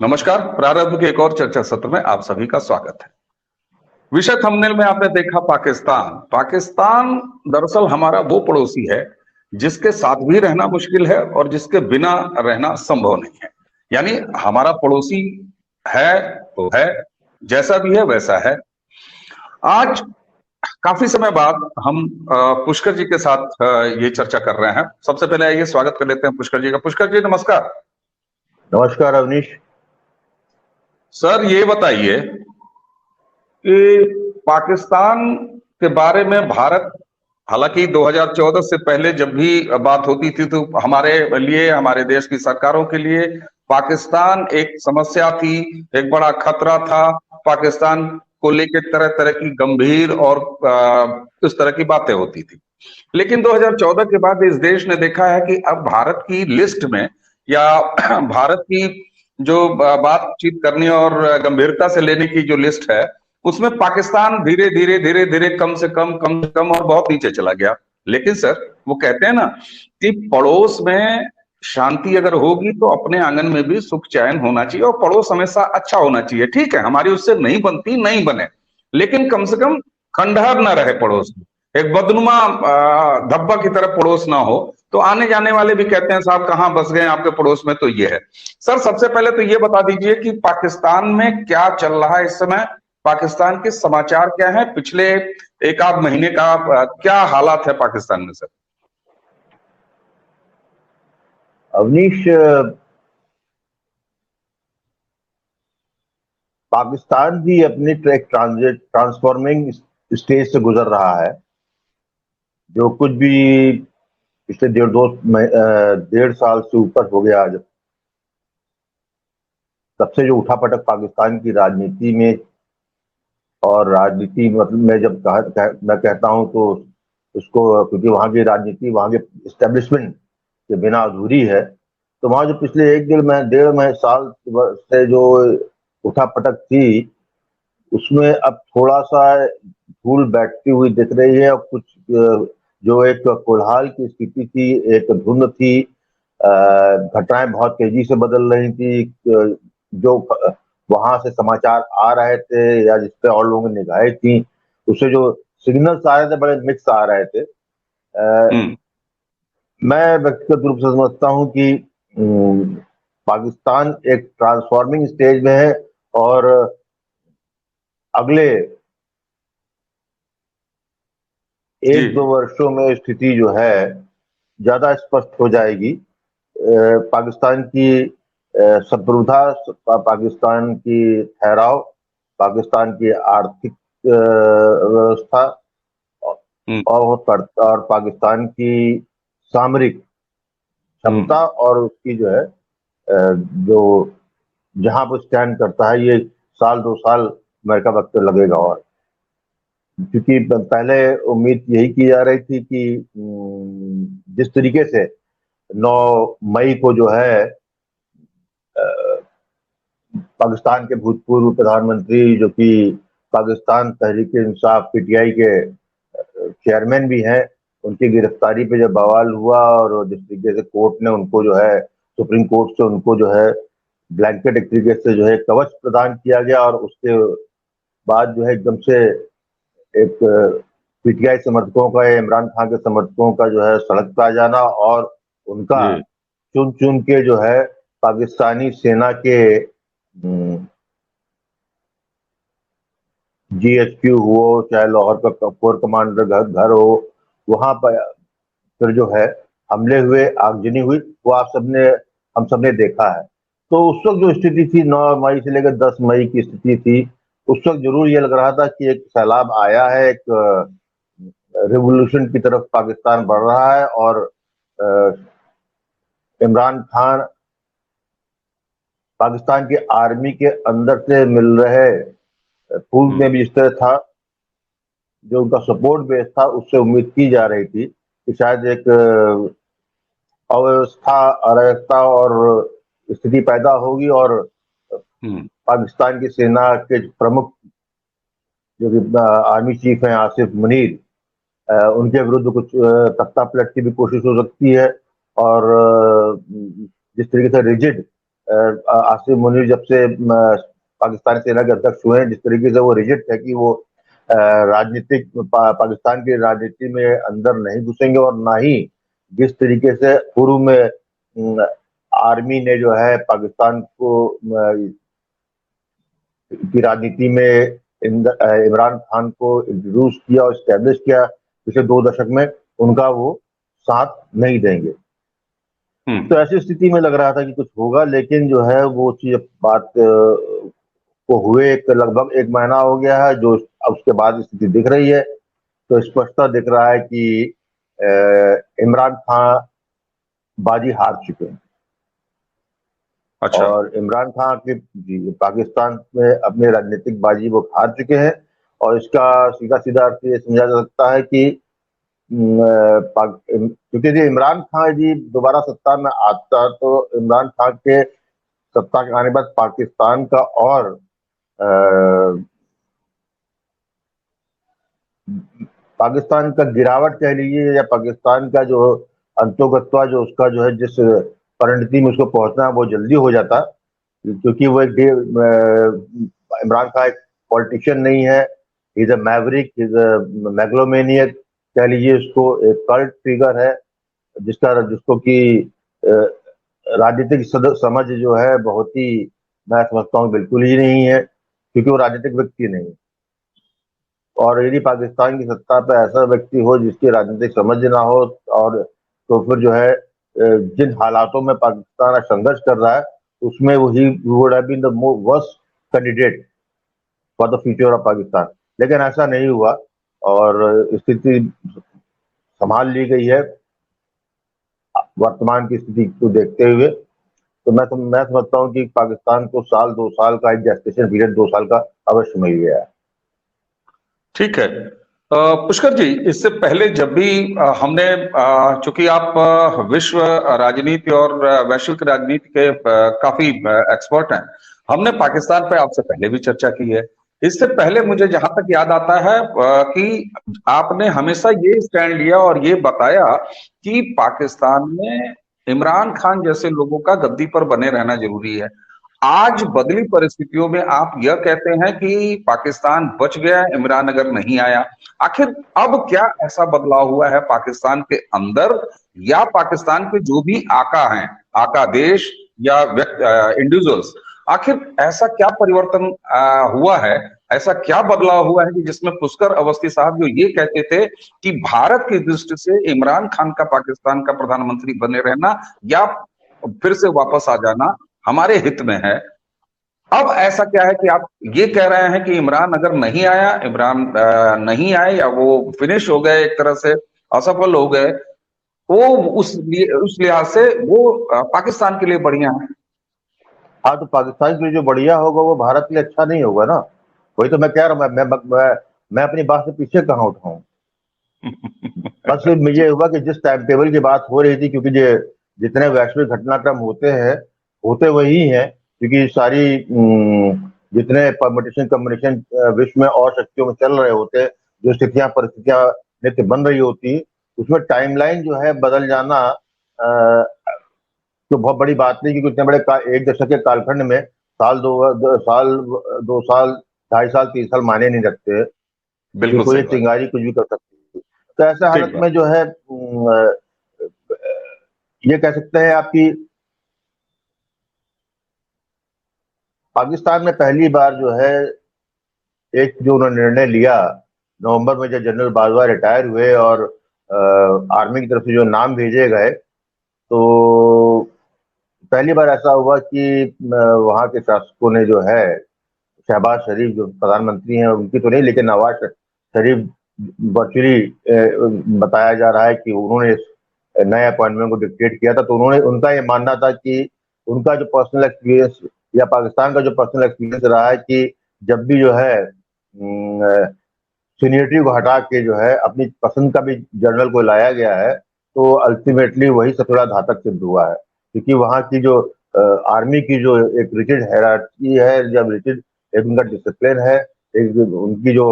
नमस्कार। प्रारंभ के एक और चर्चा सत्र में आप सभी का स्वागत है। विषय थंबनेल में आपने देखा पाकिस्तान। पाकिस्तान दरअसल हमारा वो पड़ोसी है जिसके साथ भी रहना मुश्किल है और जिसके बिना रहना संभव नहीं है। यानी हमारा पड़ोसी है तो है, जैसा भी है वैसा है। आज काफी समय बाद हम पुष्कर जी के साथ ये चर्चा कर रहे हैं। सबसे पहले आइए स्वागत कर लेते हैं पुष्कर जी का। पुष्कर जी नमस्कार। नमस्कार अवनीश। सर ये बताइए कि पाकिस्तान के बारे में भारत, हालांकि 2014 से पहले जब भी बात होती थी तो हमारे लिए, हमारे देश की सरकारों के लिए पाकिस्तान एक समस्या थी, एक बड़ा खतरा था। पाकिस्तान को लेकर तरह तरह की गंभीर और इस तरह की बातें होती थी। लेकिन 2014 के बाद इस देश ने देखा है कि अब भारत की लिस्ट में या भारत की जो बातचीत करनी और गंभीरता से लेने की जो लिस्ट है उसमें पाकिस्तान धीरे धीरे धीरे धीरे कम से कम और बहुत नीचे चला गया। लेकिन सर वो कहते हैं ना कि पड़ोस में शांति अगर होगी तो अपने आंगन में भी सुख चैन होना चाहिए और पड़ोस हमेशा अच्छा होना चाहिए। ठीक है, हमारी उससे नहीं बनती, नहीं बने, लेकिन कम से कम खंडहर ना रहे पड़ोस में, एक बदनुमा धब्बा की तरफ पड़ोस ना हो। तो आने जाने वाले भी कहते हैं साहब कहाँ बस गए आपके पड़ोस में, तो ये है। सर सबसे पहले तो ये बता दीजिए कि पाकिस्तान में क्या चल रहा है इस समय, पाकिस्तान के समाचार क्या है, पिछले एक आध महीने का क्या हालात है पाकिस्तान में सर? अवनीश, पाकिस्तान भी अपनी ट्रांसफॉर्मिंग स्टेज से गुजर रहा है। जो कुछ भी पिछले डेढ़ साल से ऊपर हो गया, जब तब से जो उठापटक पाकिस्तान की राजनीति में, और राजनीति मतलब मैं कहता हूं तो उसको, क्योंकि वहां की राजनीति, वहां के इस्टेब्लिशमेंट के बिना अधूरी है। तो वहां जो पिछले एक डेढ़ साल से जो उठापटक थी, उसमें अब थोड़ा सा धूल बैठती हुई दिख रही है। और कुछ जो एक कोलहाल की स्थिति थी, एक धुंध थी, घटनाएं बहुत तेजी से बदल रही थी। जो वहां से समाचार आ रहे थे या जिस पे और लोगों की निगाहें थी, उससे जो सिग्नल्स आ रहे थे बड़े मिक्स आ रहे थे। मैं व्यक्तिगत रूप से समझता हूं कि पाकिस्तान एक ट्रांसफॉर्मिंग स्टेज में है, और अगले एक दो वर्षों में स्थिति जो है ज्यादा स्पष्ट हो जाएगी। पाकिस्तान की संप्रभुता, पाकिस्तान की ठहराव, पाकिस्तान की आर्थिक व्यवस्था और पाकिस्तान की सामरिक क्षमता और उसकी जो है जो जहां पर स्टैंड करता है, ये साल 2 साल अमेरिका वक्त लगेगा। और क्योंकि पहले उम्मीद यही की जा रही थी कि जिस तरीके से 9 मई को जो है पाकिस्तान के भूतपूर्व प्रधानमंत्री, जो कि पाकिस्तान तहरीक-ए-इंसाफ पीटीआई के चेयरमैन भी हैं, उनकी गिरफ्तारी पे जब बवाल हुआ और जिस तरीके से कोर्ट ने उनको जो है, सुप्रीम कोर्ट से उनको जो है ब्लैंकेट एक तरीके से जो है कवच प्रदान किया गया, और उसके बाद जो है एकदम से एक पीटीआई समर्थकों का या इमरान खान के समर्थकों का जो है सड़क पर आ जाना, और उनका चुन चुन के जो है पाकिस्तानी सेना के जीएचक्यू हो, चाहे लाहौर का कोर कमांडर घर हो, वहां पर फिर जो है हमले हुए, आगजनी हुई, वो हम सबने देखा है। तो उस वक्त जो स्थिति थी, 9 मई से लेकर 10 मई की स्थिति थी, उस वक्त जरूर ये लग रहा था कि एक सैलाब आया है, एक रिवोल्यूशन की तरफ पाकिस्तान बढ़ रहा है, और इमरान खान पाकिस्तान की आर्मी के अंदर से मिल रहे फूल में भी इस तरह था, जो उनका सपोर्ट बेस था, उससे उम्मीद की जा रही थी कि शायद एक अव्यवस्था, अराजकता और स्थिति पैदा होगी, और पाकिस्तान की सेना के प्रमुख जो कि आर्मी चीफ हैं आसिफ मुनीर, उनके विरुद्ध कुछ तख्ता पलट की भी कोशिश हो सकती है। और जिस तरीके से रिजिड आसिम मुनीर जब से पाकिस्तानी सेना के अध्यक्ष हुए हैं, जिस तरीके से वो रिजिड है कि वो पाकिस्तान की राजनीति में अंदर नहीं घुसेंगे, और ना ही जिस तरीके से पूर्व में आर्मी ने जो है पाकिस्तान को की राजनीति में इमरान खान को इंट्रोड्यूस किया और स्टैब्लिश किया पिछले 2 दशक में, उनका वो साथ नहीं देंगे। तो ऐसी स्थिति में लग रहा था कि कुछ होगा, लेकिन जो है वो चीज बात को हुए लगभग 1 महीना हो गया है, जो अब उसके बाद स्थिति दिख रही है। तो स्पष्टता दिख रहा है कि इमरान खान बाजी हार चुके हैं। अच्छा। और इमरान खान के जी पाकिस्तान में अपनी राजनीतिक बाजी वो हार चुके हैं, और इसका सीधा सीधा अर्थ ये समझा जा सकता है कि क्योंकि जी इमरान खान जी दोबारा सत्ता में आता, तो इमरान खान के सत्ता के आने के बाद पाकिस्तान का और पाकिस्तान का गिरावट कह लीजिए, या पाकिस्तान का जो अंतोगत्वा जो उसका जो है जिस परिणति में उसको पहुंचना वो जल्दी हो जाता, क्योंकि वो एक इमरान खान एक पॉलिटिशियन नहीं है, is a maverick, is a megalomaniac कह लीजिए उसको, एक कल्ट फिगर है जिसको कि राजनीतिक समझ जो है बहुत ही, मैं समझता हूँ बिल्कुल ही नहीं है, क्योंकि वो राजनीतिक व्यक्ति नहीं है। और यदि पाकिस्तान की सत्ता पर ऐसा व्यक्ति हो जिसकी राजनीतिक समझ ना हो, और तो फिर जो है जिन हालातों में पाकिस्तान संघर्ष कर रहा है, उसमें वही would have been the worst candidate for the future of Pakistan. लेकिन ऐसा नहीं हुआ, और स्थिति संभाल ली गई है वर्तमान की स्थिति को देखते हुए। तो मैं समझता हूँ कि पाकिस्तान को 1-2 साल का एक जेस्टेशन पीरियड 2 साल का अवश्य मिल गया है। ठीक है। पुष्कर जी, इससे पहले जब भी हमने, चूंकि आप विश्व राजनीति और वैश्विक राजनीति के काफी एक्सपर्ट हैं, हमने पाकिस्तान पे आपसे पहले भी चर्चा की है। इससे पहले मुझे जहां तक याद आता है कि आपने हमेशा ये स्टैंड लिया और ये बताया कि पाकिस्तान में इमरान खान जैसे लोगों का गद्दी पर बने रहना जरूरी है। आज बदली परिस्थितियों में आप यह कहते हैं कि पाकिस्तान बच गया, इमरान अगर नहीं आया। आखिर अब क्या ऐसा बदलाव हुआ है पाकिस्तान के अंदर, या पाकिस्तान के जो भी आका हैं, आका देश या इंडिविजुअल्स, आखिर ऐसा क्या परिवर्तन हुआ है, ऐसा क्या बदलाव हुआ है कि जिसमें पुष्कर अवस्थी साहब जो ये कहते थे कि भारत की दृष्टि से इमरान खान का पाकिस्तान का प्रधानमंत्री बने रहना या फिर से वापस आ जाना हमारे हित में है। अब ऐसा क्या है कि आप ये कह रहे हैं कि इमरान अगर नहीं आया, इमरान नहीं आए, या वो फिनिश हो गए, एक तरह से असफल हो गए, वो उस लिहाज से वो पाकिस्तान के लिए बढ़िया है। हाँ, तो पाकिस्तान के लिए जो बढ़िया होगा वो भारत के लिए अच्छा नहीं होगा ना। वही तो मैं कह रहा हूँ, मैं अपनी बात से पीछे कहाँ उठाऊं। बस मुझे हुआ कि जिस टाइम टेबल की बात हो रही थी, क्योंकि जितने वैश्विक घटनाक्रम होते हैं होते वही हैं, क्योंकि सारी जितने परमिटेशन कम्बिनेशन विश्व में और शक्तियों में चल रहे होते हैं, जो स्थितियां परिस्थितियां नित्य बन रही होती, उसमें टाइमलाइन जो है बदल जाना तो बहुत बड़ी बात नहीं, क्योंकि इतने बड़े 1 दशक के कालखंड में साल 2 साल 2.5 साल 3 साल मायने नहीं रखते, बिल्कुल कोई चिंगारी कुछ भी कर सकती है। तो ऐसे हालत में जो है ये कह सकते हैं आपकी पाकिस्तान में पहली बार जो है एक जो उन्होंने निर्णय लिया नवंबर में, जब जनरल बाजवा रिटायर हुए और आर्मी की तरफ से जो नाम भेजे गए, तो पहली बार ऐसा हुआ कि वहां के शासकों ने जो है शहबाज शरीफ जो प्रधानमंत्री हैं, उनकी तो नहीं, लेकिन नवाज शरीफ वर्चुअली बताया जा रहा है कि उन्होंने नए अपॉइंटमेंट को डिक्टेट किया था। तो उनका ये मानना था कि उनका जो पर्सनल एक्सपीरियंस या पाकिस्तान का जो पर्सनल एक्सपीरियंस रहा है कि जब भी जो है सीनियरिटी को हटा के जो है अपनी पसंद का भी जनरल को लाया गया है, तो अल्टीमेटली वही सबसे बड़ा घातक सिद्ध हुआ है, क्योंकि वहाँ की जो आर्मी की जो एक रिजिड हायरार्की है, जब रिजिड एक उनका डिसिप्लिन है, एक उनकी जो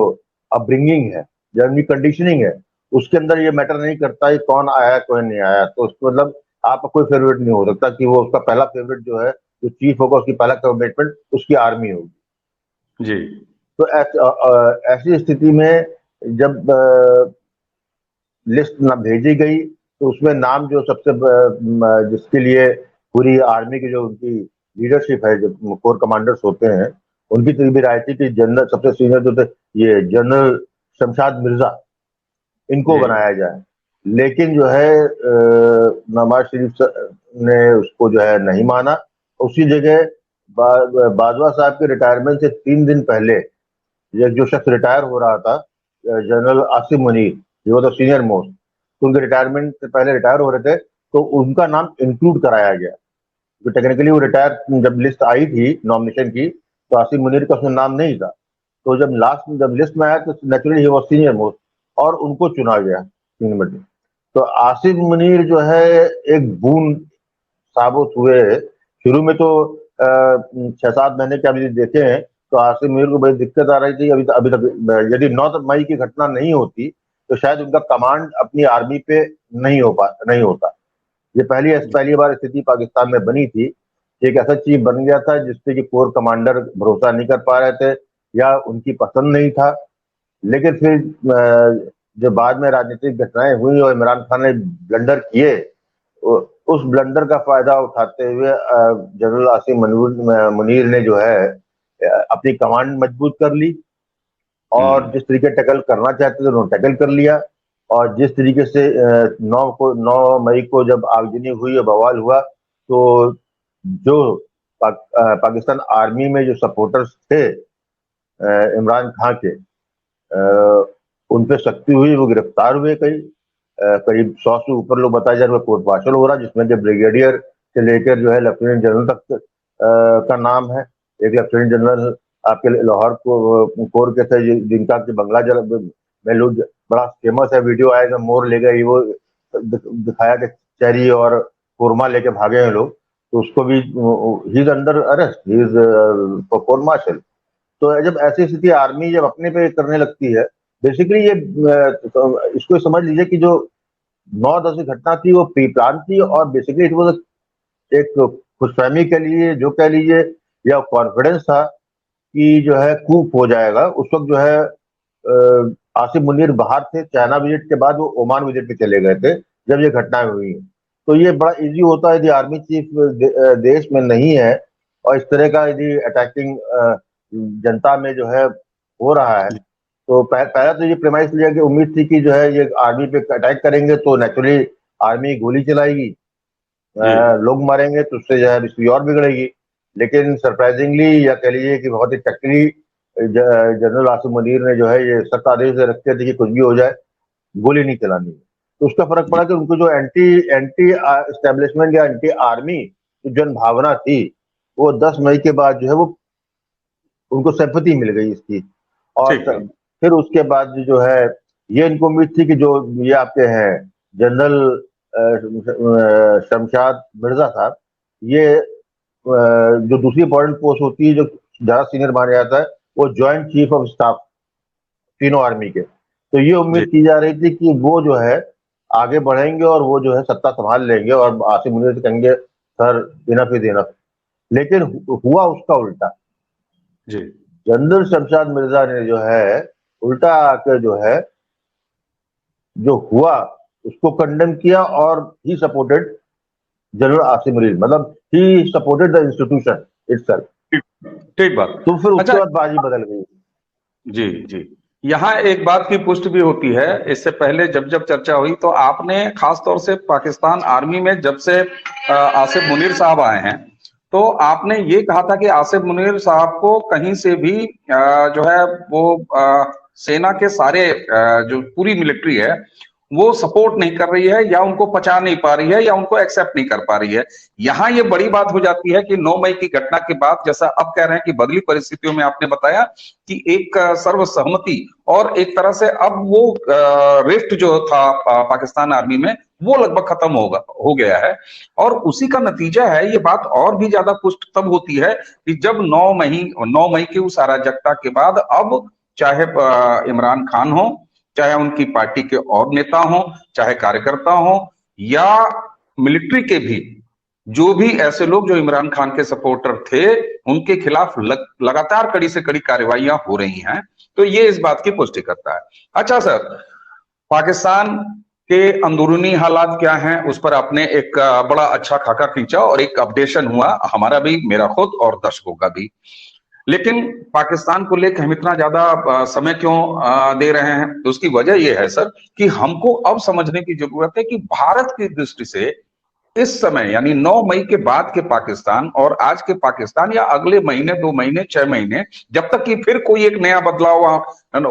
अपब्रिंगिंग है, जब उनकी कंडीशनिंग है, उसके अंदर ये मैटर नहीं करता कि कौन आया कौन नहीं आया। तो उसको मतलब आपका कोई फेवरेट नहीं हो सकता कि वो उसका पहला फेवरेट जो है जो चीफ होगा उसकी पहला कमिटमेंट उसकी आर्मी होगी। जी। तो ऐसी स्थिति में जब लिस्ट ना भेजी गई तो उसमें नाम जो सबसे जिसके लिए पूरी आर्मी की जो उनकी लीडरशिप है, जो कोर कमांडर्स होते हैं, उनकी तरफ भी राय थी कि जनरल सबसे सीनियर जो थे ये जनरल शमशाद मिर्जा, इनको बनाया जाए। लेकिन जो है नवाज शरीफ ने उसको जो है नहीं माना। उसी जगह बाजवा साहब के रिटायरमेंट से 3 दिन पहले एक जो शख्स रिटायर हो रहा था, जनरल आसिम मुनीर, ये वो तो सीनियर मोस्ट, तो उनके रिटायरमेंट से पहले रिटायर हो रहे थे, तो उनका नाम इंक्लूड कराया गया। तो टेक्निकली वो रिटायर, जब लिस्ट आई थी नॉमिनेशन की, तो आसिम मुनीर का उसमें नाम नहीं था। तो जब लास्ट में जब लिस्ट में आया तो नेचुरली वो सीनियर मोस्ट और उनको चुना गया 3 नंबर। तो आसिफ मुनीर जो है एक बूंद साबित हुए। शुरू में तो 6-7 महीने के अभी देखे हैं तो आसिफ मुनीर को बड़ी दिक्कत आ रही थी। अभी तक यदि 9 मई की घटना नहीं होती तो शायद उनका कमांड अपनी आर्मी पे नहीं होता। ये पहली बार स्थिति पाकिस्तान में बनी थी। एक ऐसा चीफ बन गया था जिसपे कि कोर कमांडर भरोसा नहीं कर पा रहे थे या उनकी पसंद नहीं था। लेकिन फिर जो बाद में राजनीतिक घटनाएं हुई और इमरान खान ने ब्लंडर किए, उस ब्लंडर का फायदा उठाते हुए जनरल आसिम मुनीर ने जो है अपनी कमांड मजबूत कर ली और जिस तरीके टैकल करना चाहते थे उन्होंने टैकल कर लिया। और जिस तरीके से 9 मई को जब आगजनी हुई और बवाल हुआ, तो जो पाकिस्तान आर्मी में जो सपोर्टर्स थे इमरान खान के, उन पे सख्ती हुई, वो गिरफ्तार हुए। करीब 100 से ऊपर लोग बताए जा रहे हैं। कोर्ट मार्शल हो रहा है जिसमें जो ब्रिगेडियर से लेकर जो है लेफ्टिनेंट जनरल तक का नाम है। एक लेफ्टिनेंट जनरल आपके लाहौर कोर के थे जिनका कि बंगला में लोग बड़ा फेमस है, वीडियो आएगा, मोर ले गए, वो दिखाया कि चेरी और कोरमा लेके भागे हैं लोग, तो उसको भी he is under arrest, he is for court martial. तो जब ऐसी स्थिति आर्मी जब अपने पे करने लगती है, बेसिकली ये इसको समझ लीजिए कि जो 9/10 की घटना थी वो प्री प्लान थी और बेसिकली इट वाज एक खुशफहमी के लिए जो कह लीजिए या कॉन्फिडेंस था कि जो है कूप हो जाएगा। उस वक्त जो है आसिफ मुनीर बाहर थे, चाइना विजिट के बाद वो ओमान विजिट पे चले गए थे जब ये घटनाएं हुई। तो ये बड़ा इजी होता है यदि आर्मी चीफ देश में नहीं है और इस तरह का यदि अटैकिंग जनता में जो है हो रहा है, तो पहला तो ये प्रेमाइस लिया कि उम्मीद थी कि जो है ये आर्मी पे अटैक करेंगे तो नेचुरली आर्मी गोली चलाएगी, लोग मारेंगे, तो उससे जो है स्थिति और बिगड़ेगी। लेकिन सरप्राइजिंगली या कह लीजिए कि बहुत ही टक्करी जनरल आसिफ मुनीर ने जो है ये सख्त आदेश दे रखे थे कि कुछ भी हो जाए गोली नहीं चलानी। तो उसका फर्क पड़ा कि उनको जो एंटी एस्टेब्लिशमेंट या एंटी आर्मी जन भावना थी वो 10 मई के बाद जो है वो उनको सिंपैथी मिल गई इसकी। और फिर उसके बाद जो है ये इनको उम्मीद थी कि जो ये आपके हैं जनरल शमशाद मिर्जा साहब, ये जो दूसरी इंपॉर्टेंट पोस्ट होती है जो ज्यादा सीनियर माना जाता है वो ज्वाइंट चीफ ऑफ स्टाफ तीनों आर्मी के, तो ये उम्मीद की जा रही थी कि वो जो है आगे बढ़ेंगे और वो जो है सत्ता संभाल लेंगे और आसिफ मुनीर से कहेंगे सर इनफ इज इनफ। लेकिन हुआ उसका उल्टा। जी। जनरल शमशाद मिर्जा ने जो है उल्टा आकर जो है जो हुआ उसको कंडेम किया और ही सपोर्टेड जनरल आसिफ मुनीर, मतलब ही सपोर्टेड द इंस्टीट्यूशन इटसेल्फ। ठीक बात। तो फिर उसके बाद बाजी बदल गई। जी जी, यहाँ एक बात की पुष्टि भी होती है। इससे पहले जब जब चर्चा हुई तो आपने खास तौर से पाकिस्तान आर्मी में जब से आसिफ मुनीर साहब आए हैं तो आपने ये कहा था कि आसिफ मुनीर साहब को कहीं से भी जो है वो सेना के सारे जो पूरी मिलिट्री है वो सपोर्ट नहीं कर रही है या उनको पचा नहीं पा रही है या उनको एक्सेप्ट नहीं कर पा रही है। यहाँ ये बड़ी बात हो जाती है कि 9 मई की घटना के बाद, जैसा अब कह रहे हैं कि बदली परिस्थितियों में आपने बताया कि एक सर्वसहमति और एक तरह से अब वो रिफ्ट जो था पाकिस्तान आर्मी में वो लगभग खत्म हो गया है। और उसी का नतीजा है, ये बात और भी ज्यादा पुष्ट तब होती है कि जब 9 मई की उस अराजकता के बाद अब चाहे इमरान खान हो, चाहे उनकी पार्टी के और नेता हों, चाहे कार्यकर्ता हों या मिलिट्री के भी जो भी ऐसे लोग जो इमरान खान के सपोर्टर थे, उनके खिलाफ लगातार कड़ी से कड़ी कार्रवाइयां हो रही हैं। तो ये इस बात की पुष्टि करता है। अच्छा सर, पाकिस्तान के अंदरूनी हालात क्या हैं, उस पर आपने एक बड़ा अच्छा खाका खींचा और एक अपडेशन हुआ हमारा भी, मेरा खुद और दर्शकों का भी। लेकिन पाकिस्तान को लेकर हम इतना ज्यादा समय क्यों दे रहे हैं, तो उसकी वजह यह है सर कि हमको अब समझने की जरूरत है कि भारत की दृष्टि से इस समय यानी 9 मई के बाद के पाकिस्तान और आज के पाकिस्तान, या अगले महीने 2 महीने 6 महीने, जब तक कि फिर कोई एक नया बदलाव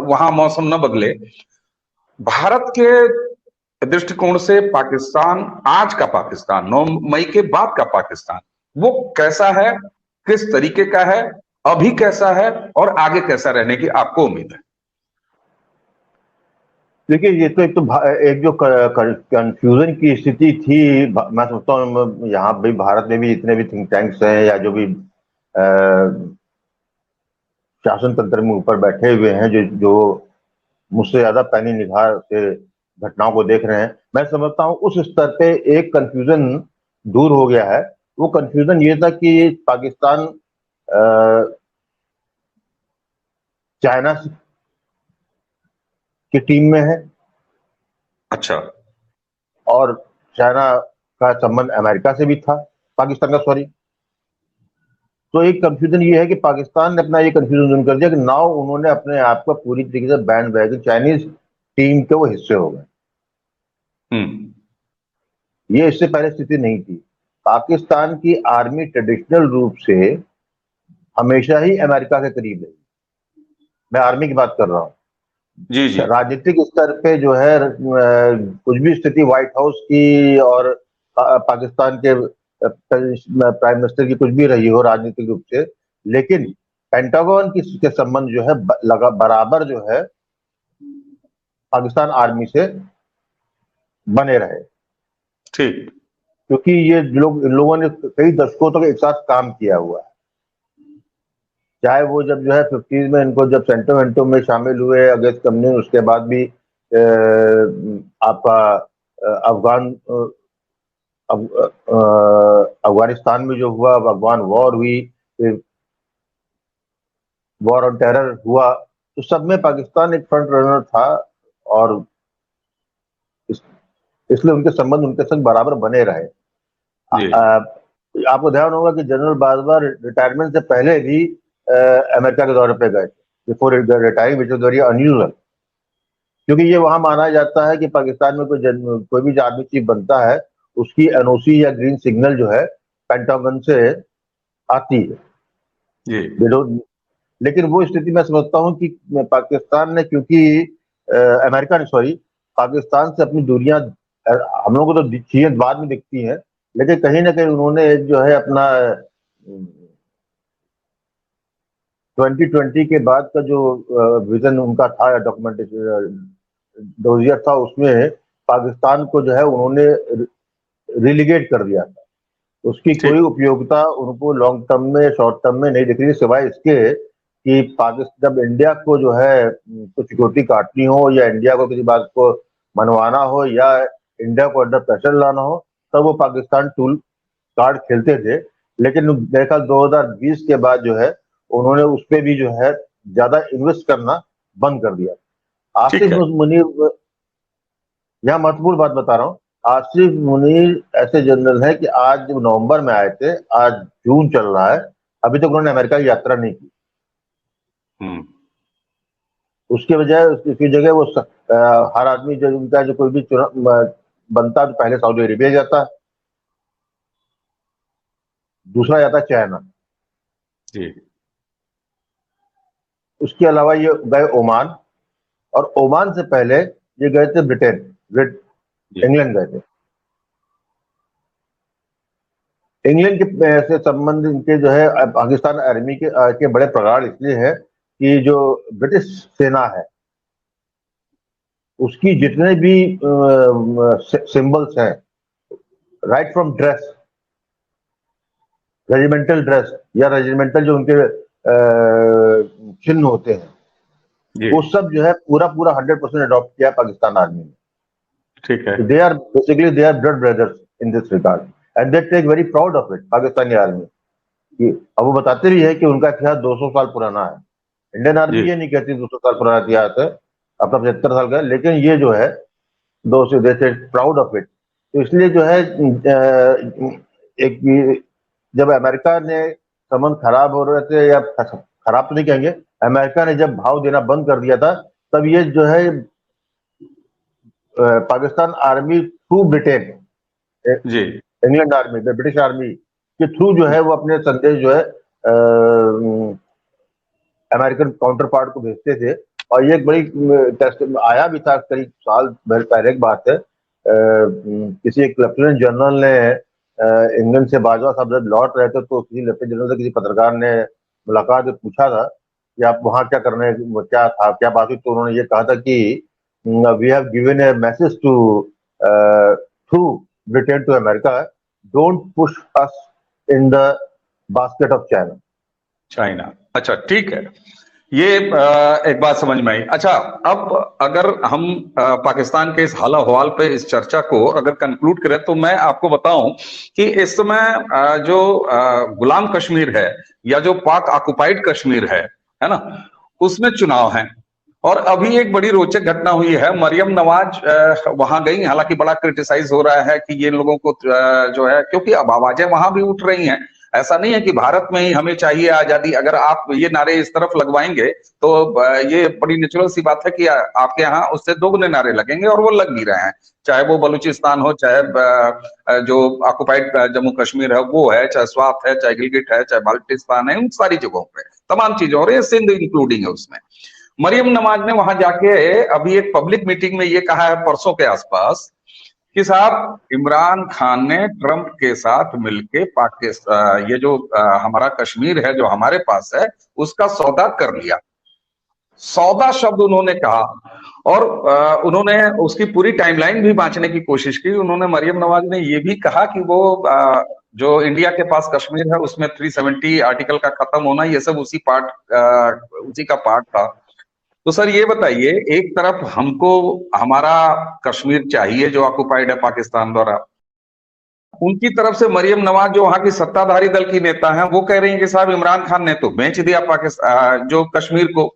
वहां मौसम न बदले, भारत के दृष्टिकोण से पाकिस्तान, आज का पाकिस्तान, 9 मई के बाद का पाकिस्तान, वो कैसा है, किस तरीके का है, अभी कैसा है और आगे कैसा रहने की आपको उम्मीद है? देखिए, ये तो एक जो कंफ्यूजन की स्थिति थी, मैं सोचता हूँ यहाँ भी भारत में भी जितने भी थिंक टैंक्स हैं या जो भी शासन तंत्र में ऊपर बैठे हुए हैं, जो मुझसे ज्यादा पैनी निगाह से घटनाओं को देख रहे हैं, मैं समझता हूँ उस स्तर पे एक कंफ्यूजन दूर हो गया है। वो कंफ्यूजन ये था कि पाकिस्तान चाइना की टीम में है। अच्छा। और चाइना का संबंध अमेरिका से भी था, पाकिस्तान का, सॉरी। तो एक कंफ्यूजन ये है कि पाकिस्तान ने अपना ये कंफ्यूजन दूर कर दिया कि नाउ उन्होंने अपने आप को पूरी तरीके से बैंड वैगन चाइनीज टीम के वो हिस्से हो गए। ये इससे पहले स्थिति नहीं थी। पाकिस्तान की आर्मी ट्रेडिशनल रूप से हमेशा ही अमेरिका के करीब रही। मैं आर्मी की बात कर रहा हूँ। जी जी। राजनीतिक स्तर पे जो है कुछ भी स्थिति व्हाइट हाउस की और पाकिस्तान के प्राइम मिनिस्टर की कुछ भी रही हो राजनीतिक रूप से, लेकिन पेंटागन के संबंध जो है बराबर जो है पाकिस्तान आर्मी से बने रहे। ठीक। क्योंकि ये लोग, इन लोगों ने कई दशकों तक एक साथ काम किया हुआ है। चाहे वो जब जो है 50s में इनको जब सेंटो में शामिल हुए अगस्त कम्युनिस्ट, उसके बाद भी आपका अफगानिस्तान में जो हुआ, अफगान वॉर हुई, फिर वॉर ऑन टेरर हुआ, तो सब में पाकिस्तान एक फ्रंट रनर था। और इसलिए उनके संबंध उनके संग बराबर बने रहे। आपको ध्यान होगा कि जनरल बाजवा रिटायरमेंट से पहले भी अमेरिका के दौरे पे गए थे, before retiring, which is very unusual. क्योंकि ये वहां माना जाता है कि पाकिस्तान में कोई भी आर्मी चीफ बनता है, उसकी एनओसी या ग्रीन सिग्नल जो है पेंटागन से आती है। लेकिन वो स्थिति मैं समझता हूँ कि पाकिस्तान ने, क्योंकि अमेरिका ने, सॉरी, पाकिस्तान से अपनी दूरियां, हम लोगों को तो चीजें बाद में दिखती हैं, लेकिन कहीं ना कहीं उन्होंने जो है अपना 2020 के बाद का जो विजन उनका था, डॉक्यूमेंटेशन डोजियर था, उसमें पाकिस्तान को जो है उन्होंने रिलीगेट कर दिया था। उसकी कोई उपयोगिता उनको लॉन्ग टर्म में, शॉर्ट टर्म में नहीं दिख रही, सिवाय इसके कि पाकिस्तान जब इंडिया को जो है कुछ सिक्योरिटी काटनी हो या इंडिया को किसी बात को मनवाना हो या इंडिया को अंडर प्रेशर लाना हो, तब वो पाकिस्तान टूल कार्ड खेलते थे। लेकिन मेरे ख्याल 2020 के बाद जो है उन्होंने उस पर भी जो है ज्यादा इन्वेस्ट करना बंद कर दिया। आसिफ मुनीर, यह महत्वपूर्ण बात बता रहा हूँ, आसिफ मुनीर ऐसे जनरल है कि आज जब नवंबर में आए थे, आज जून चल रहा है, अभी तक उन्होंने अमेरिका की यात्रा नहीं की। उसके बजाय, उसकी जगह वो हर आदमी जो उनका जो कोई भी चुनाव बनता है तो पहले सऊदी अरेबिया जाता है, दूसरा जाता है चाइना, उसके अलावा ये गए ओमान, और ओमान से पहले ये गए थे ब्रिटेन, इंग्लैंड गए थे। इंग्लैंड के से संबंध इनके जो है पाकिस्तान आर्मी के बड़े प्रगाढ़ इसलिए है कि जो ब्रिटिश सेना है उसकी जितने भी सिंबल्स हैं, right from dress, regimental dress या रेजिमेंटल जो उनके चिन्ह होते हैं, वो सब जो है पूरा 100% अडॉप्ट किया पाकिस्तान आर्मी ने। ठीक है। They are basically blood brothers in this regard. And they take very proud of it, Pakistani army की। अब वो बताते भी है कि उनका इतिहास 200 साल पुराना है। इंडियन आर्मी जी ये नहीं कहती 200 साल पुराना इतिहास है, अपना 75 साल का है, लेकिन ये जो है 200, they take proud of it. तो इसलिए जो है एक जब अमेरिका ने संबंध खराब हो रहे थे, या खराब तो नहीं कहेंगे, अमेरिका ने जब भाव देना बंद कर दिया था, तब ये जो है पाकिस्तान आर्मी थ्रू ब्रिटेन, जी इंग्लैंड आर्मी, ब्रिटिश आर्मी के थ्रू जो है वो अपने संदेश जो है अमेरिकन काउंटर पार्ट को भेजते थे। और ये एक बड़ी टेस्ट आया भी था, करीब साल भर पहले की बात है। किसी एक लेफ्टिनेंट जनरल ने इंग्लैंड से बाजवा साहब जब लौट रहे थे, तो किसी लेफ्टिनेंट जनरल से किसी पत्रकार ने मुलाकात में पूछा था कि आप वहां क्या करने, क्या था, क्या बात हुई। तो उन्होंने ये कहा था कि we have given a message to through Britain to America, don't push us in the basket of China. China, अच्छा ठीक है। ये एक बात समझ में आई। अच्छा, अब अगर हम पाकिस्तान के इस हाल हवाल पे इस चर्चा को अगर कंक्लूड करें, तो मैं आपको बताऊं कि इस समय जो गुलाम कश्मीर है या जो पाक ऑक्युपाइड कश्मीर है ना, उसमें चुनाव है। और अभी एक बड़ी रोचक घटना हुई है, मरियम नवाज वहां गई। हालांकि बड़ा क्रिटिसाइज हो रहा है कि ये लोगों को जो है, क्योंकि अब आवाजें वहां भी उठ रही हैं। ऐसा नहीं है कि भारत में ही हमें चाहिए आजादी। अगर आप ये नारे इस तरफ लगवाएंगे तो ये बड़ी नेचुरल सी बात है कि आपके यहाँ उससे दोगुने नारे लगेंगे, और वो लग भी रहे हैं। चाहे वो बलूचिस्तान हो, चाहे जो ऑक्युपाइड जम्मू कश्मीर है वो है, चाहे स्वात है, चाहे गिलगिट है, चाहे बाल्टिस्तान है, उन सारी जगहों पे तमाम चीजें हो रही है, सिंध इंक्लूडिंग है उसमें। मरियम नवाज ने वहां जाके अभी एक पब्लिक मीटिंग में ये कहा है परसों के आसपास कि साहब, इमरान खान ने ट्रंप के साथ मिलके पाकिस्तान, ये जो हमारा कश्मीर है जो हमारे पास है, उसका सौदा कर लिया। सौदा शब्द उन्होंने कहा, और उन्होंने उसकी पूरी टाइमलाइन भी बांटने की कोशिश की। उन्होंने, मरियम नवाज ने ये भी कहा कि वो जो इंडिया के पास कश्मीर है उसमें 370 आर्टिकल का खत्म होना, ये सब उसी का पार्ट था। तो सर ये बताइए, एक तरफ हमको हमारा कश्मीर चाहिए जो ऑक्युपाइड है पाकिस्तान द्वारा, उनकी तरफ से मरियम नवाज जो वहां की सत्ताधारी दल की नेता हैं वो कह रही हैं कि साहब, इमरान खान ने तो बेच दिया पाकिस्तान जो कश्मीर को।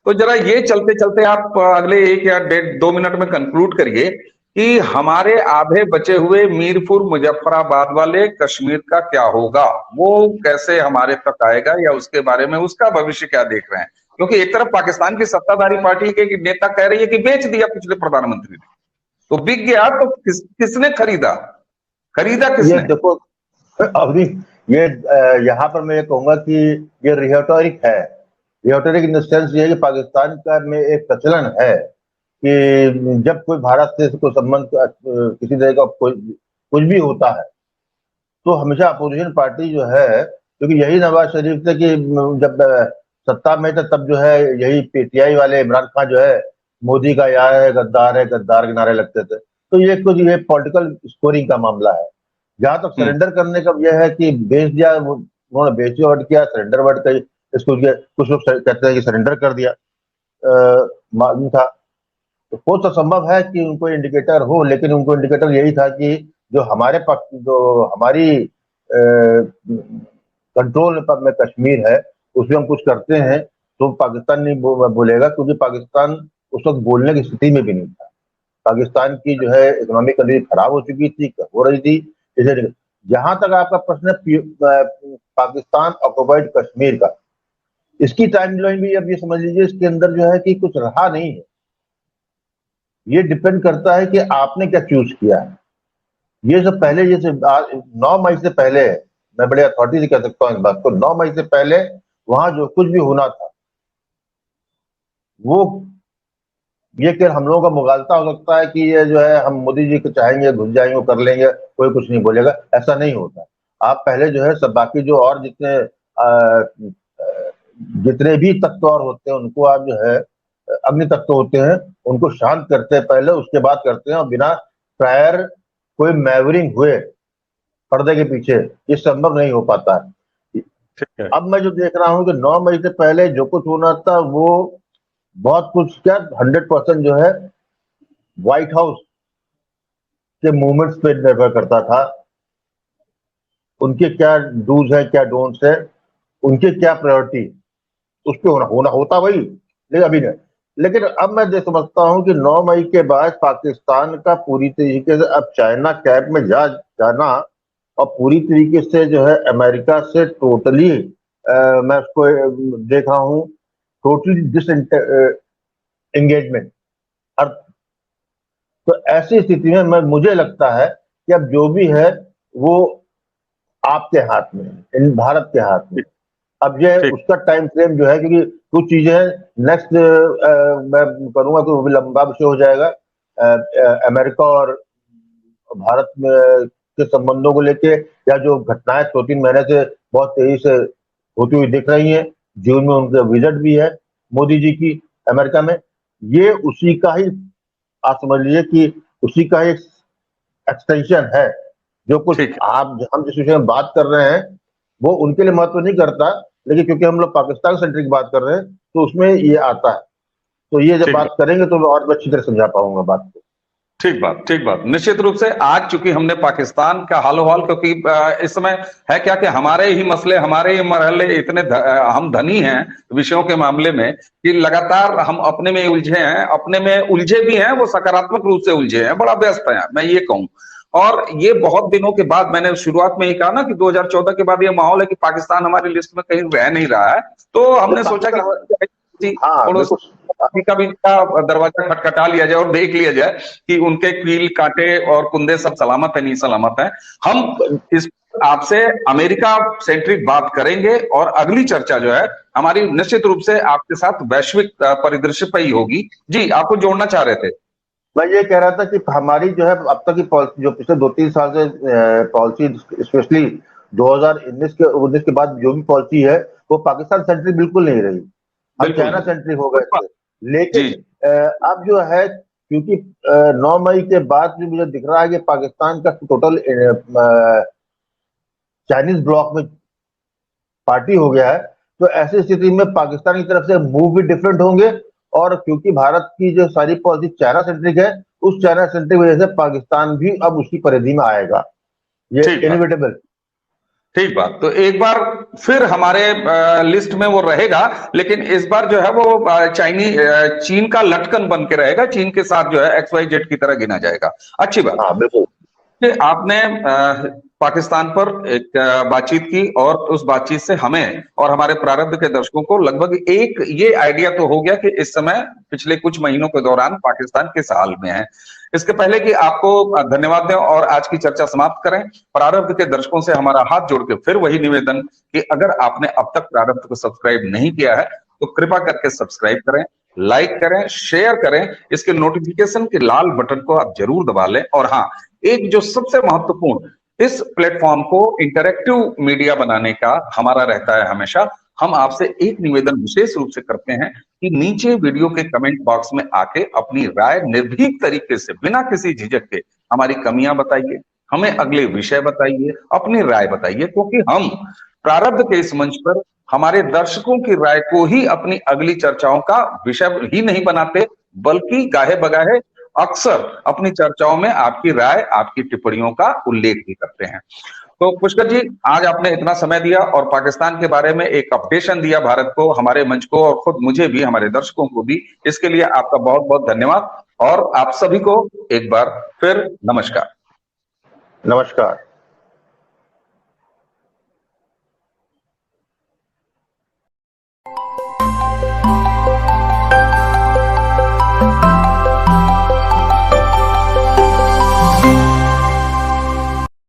तो जरा ये चलते चलते आप अगले 1 या 1.5 2 मिनट में कंक्लूड करिए कि हमारे आधे बचे हुए मीरपुर मुजफ्फराबाद वाले कश्मीर का क्या होगा, वो कैसे हमारे तक आएगा, या उसके बारे में उसका भविष्य क्या देख रहे हैं। क्योंकि एक तरफ पाकिस्तान की सत्ताधारी पार्टी के नेता कह रही है कि बेच दिया पिछले प्रधानमंत्री ने, तो बिक गया, तो किसने खरीदा खरीदा ये किसने? देखो, अभी ये यहाँ पर मैं ये कहूंगा कि ये रिहेटोरिक है। रिहेटोरिक इन द सेंस ये है कि पाकिस्तान का में एक प्रचलन है कि जब कोई भारत से कोई संबंध किसी तरह का कुछ भी होता है, तो हमेशा अपोजिशन पार्टी जो है, क्योंकि यही नवाज शरीफ थे कि जब सत्ता में थे तब जो है यही पीटीआई वाले इमरान खान जो है मोदी का यार है, गद्दार के नारे लगते थे। तो ये कुछ ये पॉलिटिकल स्कोरिंग का मामला है। जहां तक सरेंडर करने का यह है कि बेच दिया, उन्होंने बेच वर्ड किया, सरेंडर वर्ड का इसको कुछ लोग कहते हैं कि सरेंडर कर दिया, मालूम था। तो हो तो संभव है कि उनको इंडिकेटर हो, लेकिन उनको इंडिकेटर यही था कि जो हमारे पक्ष, जो हमारी कंट्रोल में कश्मीर है, उसमें हम कुछ करते हैं तो पाकिस्तान नहीं बोलेगा, क्योंकि पाकिस्तान उस वक्त बोलने की स्थिति में भी नहीं था। पाकिस्तान की जो है इकोनॉमिक कंडीशन खराब हो चुकी थी, हो रही थी। इसे जहां तक आपका प्रश्न है पाकिस्तान ऑक्युपाइड कश्मीर का, इसकी टाइमलाइन भी अब ये समझ लीजिए, इसके अंदर जो है कि कुछ रहा नहीं है। ये डिपेंड करता है कि आपने क्या चूज किया है। ये सब पहले, जैसे 9 मई से पहले, मैं बड़े अथॉरिटी से कह सकता हूँ इस बात को, 9 मई से पहले वहां जो कुछ भी होना था, वो ये कि हम लोगों का मुगालता हो सकता है कि ये जो है हम मोदी जी को चाहेंगे, घुस जाएंगे, कर लेंगे, कोई कुछ नहीं बोलेगा, ऐसा नहीं होता। आप पहले जो है सब बाकी जो और जितने भी तत्व और होते हैं उनको आप जो है अग्नि तत्व होते हैं, उनको शांत करते हैं पहले, उसके बाद करते हैं। और बिना प्रायर कोई मैवरिंग हुए पर्दे के पीछे ये संभव नहीं हो पाता है। अब मैं जो देख रहा हूं कि 9 मई से पहले जो कुछ होना था वो बहुत कुछ क्या 100% जो है व्हाइट हाउस के मूवमेंट्स पे निर्भर करता था। उनके क्या डूज है, क्या डोंट्स है, उनके क्या प्रायोरिटी, उस पर होना होता वही, लेकिन अभी नहीं। लेकिन अब मैं ये समझता हूं कि 9 मई के बाद पाकिस्तान का पूरी तरीके से अब चाइना कैप में जाना और पूरी तरीके से जो है अमेरिका से टोटली मैं उसको देख रहा हूँ टोटली डिस एंगेजमेंट। और तो ऐसी स्थिति में मुझे लगता है कि अब जो भी है वो आपके हाथ में, इन भारत के हाथ में। अब ये ठीक उसका टाइम फ्रेम जो है, क्योंकि कुछ चीजें नेक्स्ट मैं करूंगा तो वो भी लंबा विषय हो जाएगा। अमेरिका और भारत में के संबंधों को लेके, या जो घटनाएं 2-3 महीने से बहुत तेजी से होती हुई दिख रही हैं, जून में उनका विजिट भी है मोदी जी की अमेरिका में, ये उसी का ही आप समझ लीजिए कि उसी का एक एक्सटेंशन है। जो कुछ ठीक है। आप हम जिस विषय में बात कर रहे हैं वो उनके लिए महत्व नहीं करता, लेकिन क्योंकि हम लोग पाकिस्तान सेंट्रिक बात कर रहे हैं तो उसमें ये आता है। तो ये जब ठीक बात करेंगे तो मैं और अच्छी तरह समझा पाऊंगा बात को। ठीक बात, ठीक बात। निश्चित रूप से आज चूंकि हमने पाकिस्तान का हाल हवाल, क्योंकि इस समय है क्या कि हमारे ही मसले, हमारे ही मरहले इतने हम धनी हैं विषयों के मामले में कि लगातार हम अपने में उलझे हैं, अपने में उलझे भी हैं, वो सकारात्मक रूप से उलझे हैं, बड़ा व्यस्त हैं, मैं ये कहूं। और ये बहुत दिनों के बाद, मैंने शुरुआत में ही कहा ना कि 2014 के बाद ये माहौल है कि पाकिस्तान हमारी लिस्ट में कहीं रह नहीं रहा है, तो हमने सोचा कि हाँ पड़ोसी बिल्कुल। का भी का दरवाजा खटखटा लिया जाए और देख लिया जाए कि उनके कील कांटे और कुंदे सब सलामत है नहीं सलामत है। हम इस आपसे अमेरिका सेंट्रिक बात करेंगे और अगली चर्चा जो है हमारी निश्चित रूप से आपके साथ वैश्विक परिदृश्य पर ही होगी। जी, आपको जोड़ना चाह रहे थे? मैं ये कह रहा था कि हमारी जो है अब तक की पॉलिसी, जो पिछले 2-3 साल से पॉलिसी, स्पेशली 2019 के बाद जो भी पॉलिसी है वो पाकिस्तान सेंट्रिक बिल्कुल नहीं रही, हम चाइना सेंट्रिक हो गए थे। लेकिन अब जो है, क्योंकि 9 मई के बाद जो मुझे दिख रहा है कि पाकिस्तान का टोटल चाइनीज ब्लॉक में पार्टी हो गया है, तो ऐसी स्थिति में पाकिस्तान की तरफ से मूव भी डिफरेंट होंगे। और क्योंकि भारत की जो सारी पॉलिसी चाइना सेंट्रिक है, उस चाइना सेंट्रिक वजह से पाकिस्तान भी अब उसकी परिधि में आएगा, ये इनविटेबल। ठीक बात। तो एक बार फिर हमारे लिस्ट में वो रहेगा, लेकिन इस बार जो है वो चीन का लटकन बन के रहेगा, चीन के साथ जो है XYZ की तरह गिना जाएगा। अच्छी बात। हाँ बिल्कुल। आपने पाकिस्तान पर एक बातचीत की और उस बातचीत से हमें और हमारे प्रारब्ध के दर्शकों को लगभग एक ये आइडिया तो हो गया कि इस समय पिछले कुछ महीनों के दौरान पाकिस्तान किस हाल में है। इसके पहले कि आपको धन्यवाद दें और आज की चर्चा समाप्त करें, प्रारब्ध के दर्शकों से हमारा हाथ जोड़ के फिर वही निवेदन कि अगर आपने अब तक प्रारब्ध को सब्सक्राइब नहीं किया है तो कृपा करके सब्सक्राइब करें, लाइक करें, शेयर करें, इसके नोटिफिकेशन के लाल बटन को आप जरूर दबा लें। और हाँ, एक जो सबसे महत्वपूर्ण, इस प्लेटफॉर्म को इंटरैक्टिव मीडिया बनाने का हमारा रहता है हमेशा। हम आपसे एक निवेदन विशेष रूप से करते हैं कि नीचे वीडियो के कमेंट बॉक्स में आके अपनी राय निर्भीक तरीके से बिना किसी झिझक के हमारी कमियां बताइए, हमें अगले विषय बताइए, अपनी राय बताइए, क्योंकि हम प्रारब्ध के इस मंच पर हमारे दर्शकों की राय को ही अपनी अगली चर्चाओं का विषय ही नहीं बनाते, बल्कि गाहे बगाहे अक्सर अपनी चर्चाओं में आपकी राय, आपकी टिप्पणियों का उल्लेख भी करते हैं। तो पुष्कर जी, आज आपने इतना समय दिया और पाकिस्तान के बारे में एक अपडेशन दिया भारत को, हमारे मंच को और खुद मुझे भी, हमारे दर्शकों को भी, इसके लिए आपका बहुत बहुत धन्यवाद। और आप सभी को एक बार फिर नमस्कार। नमस्कार।